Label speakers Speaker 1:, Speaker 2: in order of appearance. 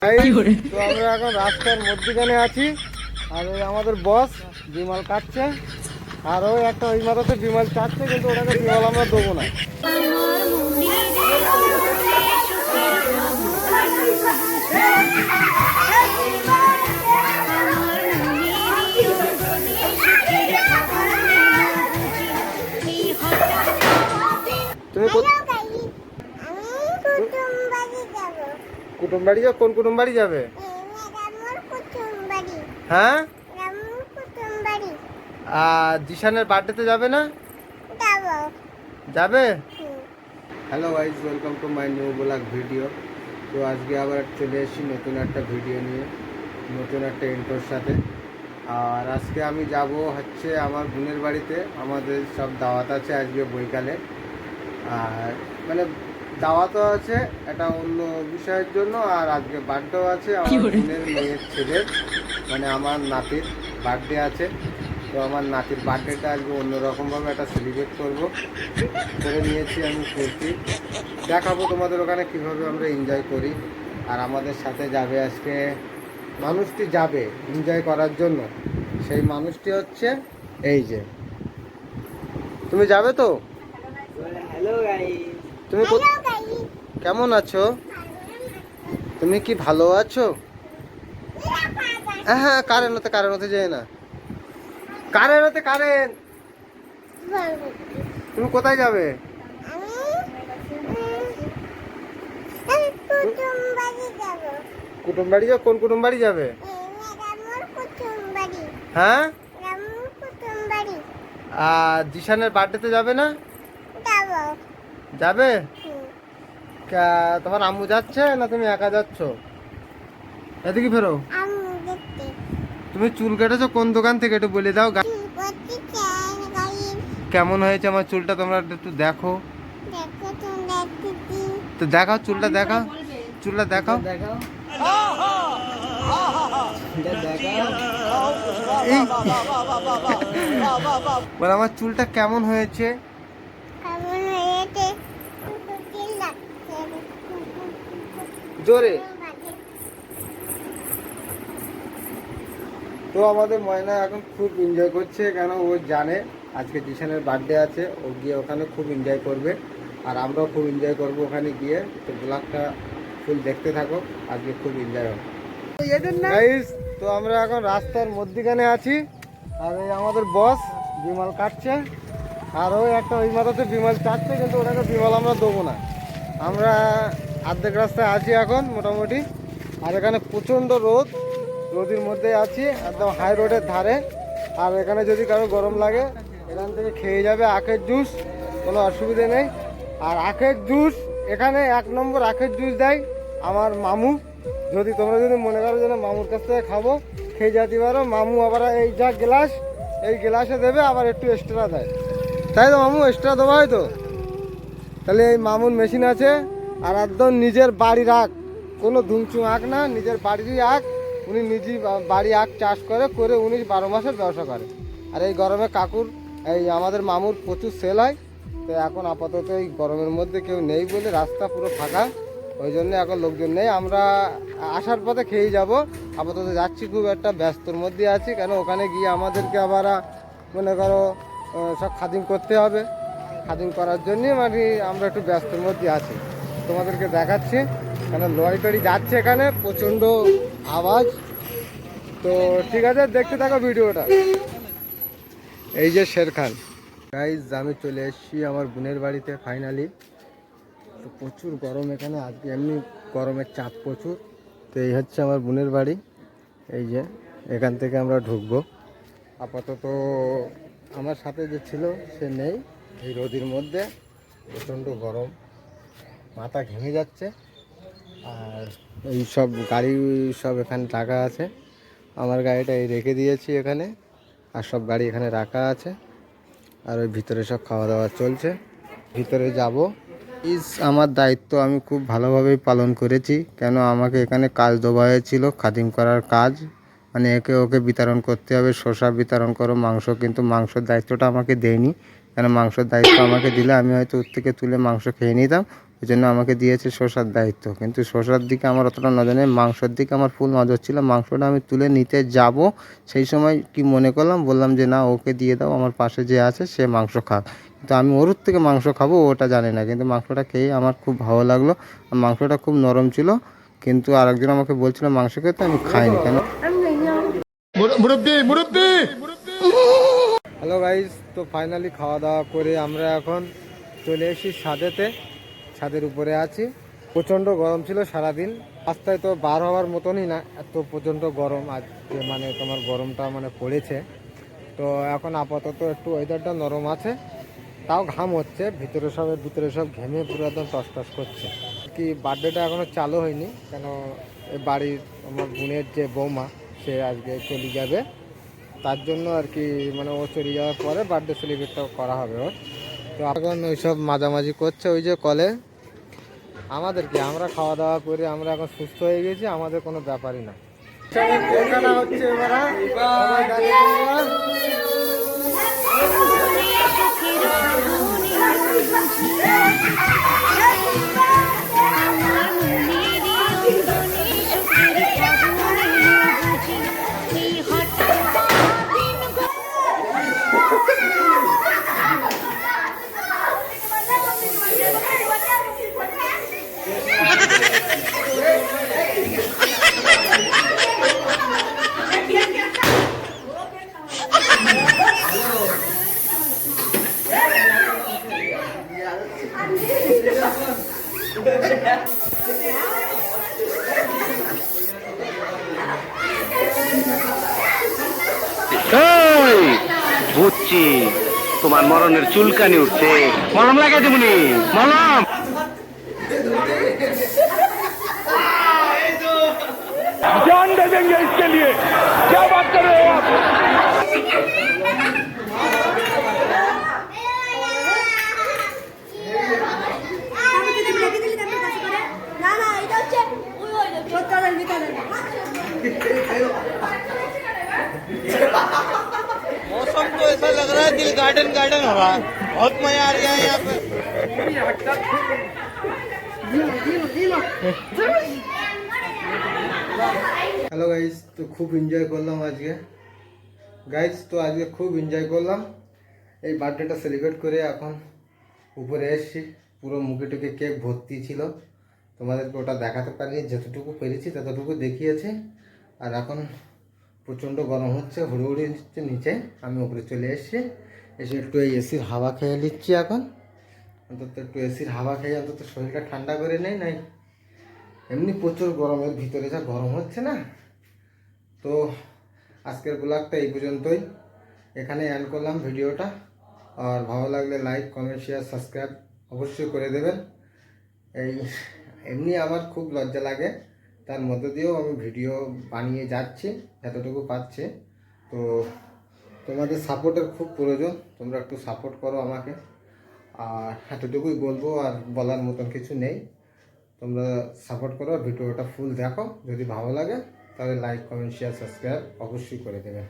Speaker 1: তো আমরা এখন রাস্তার মধ্যখানে আছি, আর ওই আমাদের বস বিমল কাটছে, আর ওই একটা ওই মাথাতে বিমল চাটছে, কিন্তু ওটাকে বিমল আমরা দেবো না। তুমি কুটুম বাড়ি যাও? কোন কুটুম বাড়ি যাবে? হ্যাঁ, আর জিশানের বার্থডেতে যাবে না? যাবে। Hello guys, welcome to my new blog video. তো আজকে আবার চলে এসেছি নতুন একটা ভিডিও নিয়ে, নতুন একটা ইন্ট্রোর সাথে। আর আজকে আমি যাব হচ্ছে আমার বোনের বাড়িতে। আমাদের সব দাওয়াত আছে আজকে বৈকালে, আর মানে দাওয়াতও আছে এটা অন্য বিষয়ের জন্য, আর আজকে বার্থডেও আছে আমার বোনের মেয়ের ছেলের, মানে আমার নাতির বার্থডে আছে। তো আমার নাতির বার্থডেটা আজকে অন্যরকমভাবে একটা সেলিব্রেট করবো করে নিয়েছি আমি, করছি দেখাবো তোমাদের ওখানে কীভাবে আমরা এনজয় করি। আর আমাদের সাথে যাবে আজকে মানুষটি, যাবে এনজয় করার জন্য। সেই মানুষটি হচ্ছে এই যে, তুমি যাবে তো?
Speaker 2: হ্যালো গাইস,
Speaker 1: তুমি কেমন আছো? তুমি কি ভালো আছো? হ্যাঁ, কারেন্ট হতে যায় না, কারেন্ট। তুমি কোথায় যাবে? কুটুম বাড়ি যাও? কোন কুটুম বাড়ি যাবে? হ্যাঁ, আর জিশানের বার্থডেতে যাবে না? যাবে। তোমার আম্মু যাচ্ছে না তুমি একা যাচ্ছ? এদিকে ফেরো। তুমি চুল কেটেছো কোন দোকান থেকে একটু বলে দাও। কেমন হয়েছে আমার চুলটা তোমরা একটু দেখো তো, দেখাও চুলটা, দেখাও চুলটা, দেখাও। বল আমার চুলটা কেমন হয়েছে? জোরে। তো আমাদের ময়না এখন খুব এনজয় করছে, কেন ও জানে আজকে জিশানের বার্থডে আছে, ও গিয়ে ওখানে খুব এনজয় করবে, আর আমরাও খুব এনজয় করবো ওখানে গিয়ে। তো ব্লগটা ফুল দেখতে থাকো, আজকে খুব এনজয় হবে। তো আমরা এখন রাস্তার মধ্যখানে আছি, আর এই আমাদের বস বিমল কাটছে, আর ওই একটা ওই মাথাতে বিমল চাটছে, কিন্তু ওটাকে বিমল আমরা দেবো না। আমরা অর্ধেক রাস্তায় আছি এখন মোটামুটি, আর এখানে প্রচণ্ড রোদের মধ্যে আছি, একদম হাই রোডের ধারে। আর এখানে যদি কারো গরম লাগে এখান থেকে খেয়ে যাবে আখের জুস, কোনো অসুবিধে নেই। আর আখের জুস এখানে 1 নম্বর আখের জুস দেয় আমার মামু। যদি তোমরা যদি মনে করো যে মামুর কাছ থেকে খাবো, খেয়ে যেতে পারো। মামু আবার এই যা গ্লাস, এই গ্লাসে দেবে, আবার একটু এক্সট্রা দেয়, তাই তো মামু? এক্সট্রা দেওয়া হয় তো। তাহলে এই মামুর মেশিন আছে, আর একদম নিজের বাড়ির আখ, কোনো ধুমচু আখ না, নিজের বাড়িরই আখ। উনি নিজেই বাড়ি আখ চাষ করে উনি 12 মাসের ব্যবসা করে। আর এই গরমে কাকুর, এই আমাদের মামুর প্রচুর সেল হয়। তো এখন আপাতত এই গরমের মধ্যে কেউ নেই বলে রাস্তা পুরো ফাঁকা, ওই জন্য এখন লোকজন নেই। আমরা আসার পথে খেয়েই যাব, আপাতত যাচ্ছি, খুব একটা ব্যস্তর মধ্যে আছি, কেন ওখানে গিয়ে আমাদেরকে আবার মনে করো সব খাদিম করতে হবে। খাদিম করার জন্যই মানে আমরা একটু ব্যস্তর মধ্যে আছি, তোমাদেরকে দেখাচ্ছি। কেন লরি টরি যাচ্ছে এখানে, প্রচণ্ড আওয়াজ। তো ঠিক আছে, দেখতে থাকো ভিডিওটা। এই যে শেরখান গাইজ, আমি চলে এসেছি আমার বোনের বাড়িতে ফাইনালি। তো প্রচুর গরম এখানে আজকে, এমনি গরমের চাপ প্রচুর। তো এই হচ্ছে আমার বোনের বাড়ি, এই যে এখান থেকে আমরা ঢুকবো। আপাতত আমার সাথে যে ছিল সে নেই, এই রোদের মধ্যে প্রচণ্ড গরম, মাথা ঘেমে যাচ্ছে। আর এই সব গাড়ি সব এখানে রাখা আছে, আমার গাড়িটা এই রেখে দিয়েছি এখানে, আর সব গাড়ি এখানে রাখা আছে। আর ওই ভিতরে সব খাওয়া দাওয়া চলছে, ভিতরে যাব। আমার দায়িত্ব আমি খুব ভালোভাবেই পালন করেছি, কেন আমাকে এখানে কাজ দেওয়া হয়েছিল, খাদিম করার কাজ, মানে একে ওকে বিতরণ করতে হবে, শসা বিতরণ করো, মাংস। কিন্তু মাংসের দায়িত্বটা আমাকে দেয়নি, কেন মাংসের দায়িত্ব আমাকে দিলে আমি হয়তো ওর থেকে তুলে মাংস খেয়ে নিতাম, ওই জন্য আমাকে দিয়েছে শসার দায়িত্ব। কিন্তু শসার দিকে আমার অতটা নজর নেই, মাংসর দিকে আমার ফুল নজর ছিল। মাংসটা আমি তুলে নিতে যাব, সেই সময় কি মনে করলাম, বললাম যে না ওকে দিয়ে দাও, আমার পাশে যে আছে সে মাংস খাক। কিন্তু আমি ওর থেকে মাংস খাবো ওটা জানি না, কিন্তু মাংসটা খেয়ে আমার খুব ভালো লাগলো। আর মাংসটা খুব নরম ছিল, কিন্তু আরেকজন আমাকে বলছিল মাংস খেতে, আমি খাইনি কেন। হ্যালো গাইস, তো ফাইনালি খাওয়া দাওয়া করে আমরা এখন চলে এসেছি ছাদেতে। ছাদের উপরে আছি। প্রচণ্ড গরম ছিল সারাদিন, রাস্তায় তো বার হওয়ার মতনই না, এত প্রচণ্ড গরম আজকে, মানে তোমার গরমটা মানে পড়েছে। তো এখন আপাতত একটু ওয়েদারটা নরম আছে, তাও ঘাম হচ্ছে ভিতরে সব ঘেমে পুরো একদম টস করছে। কি বার্থডেটা এখনও চালু হয়নি, কেন এই বাড়ির আমার বোনের যে বৌমা সে আজকে চলে যাবে, তার জন্য আর কি, মানে ও চলে যাওয়ার পরে বার্থডে সেলিব্রেটটা করা হবে ওর। তো এখন ওইসব মাঝামাঝি করছে ওই যে কলে। আমাদের কি, আমরা খাওয়া দাওয়া করে আমরা এখন সুস্থ হয়ে গেছি, আমাদের কোনো ব্যাপারই না। হচ্ছে এবার সবাই দাঁড়িয়ে এবার।
Speaker 3: এই বুঝছি, তোমার মরণের চুলকানি উঠছে, মলম লাগাই দেবনি, মলম। जान दे देंगे इसके लिए, क्या बात कर रहे हो आप?
Speaker 2: मौसम तो ऐसा लग रहा है दिल गार्डन गार्डन हो रहा है, बहुत मजा आ रहा है यहाँ पे।
Speaker 1: হ্যালো গাইস, তো খুব এনজয় করলাম আজকে। খুব এনজয় করলাম এই বার্থডেটা সেলিব্রেট করে। এখন উপরে এসেছি, পুরো মুখে টুকে কেক ভর্তি ছিল, তোমাদেরকে ওটা দেখাতে পারিনি, যতটুকু পেরেছি ততটুকু দেখিয়েছি। আর এখন প্রচণ্ড গরম হচ্ছে, হুড়ুহুড়ি হচ্ছে নিচে, আমি উপরে চলে এসেছি। এসে একটু এই এসির হাওয়া খেয়ে নিচ্ছি এখন। অন্তত একটু এসির হাওয়া খেয়ে অন্তত শরীরটা ঠান্ডা করে নেই, নাই এমনি প্রচুর গরমের ভিতরে যা গরম হচ্ছে না। তো আজকের ব্লগটা এই পর্যন্তই, এখানে এন্ড করলাম ভিডিওটা। আর ভালো লাগলে লাইক, কমেন্ট, শেয়ার, সাবস্ক্রাইব অবশ্যই করে দেবেন। এমনি আমার খুব লজ্জা লাগে, তার মধ্য দিয়েও আমি ভিডিও বানিয়ে যাচ্ছি যতটুকু পাচ্ছি। তো তোমাদের সাপোর্টের খুব প্রয়োজন, তোমরা একটু সাপোর্ট করো আমাকে। আর এতটুকুই বলবো, আর বলার মতন কিছু নেই। তোমরা সাপোর্ট করো, ভিডিওটা ফুল দেখো, যদি ভালো লাগে তাহলে লাইক, কমেন্ট, শেয়ার, সাবস্ক্রাইব অবশ্যই করে দেবে।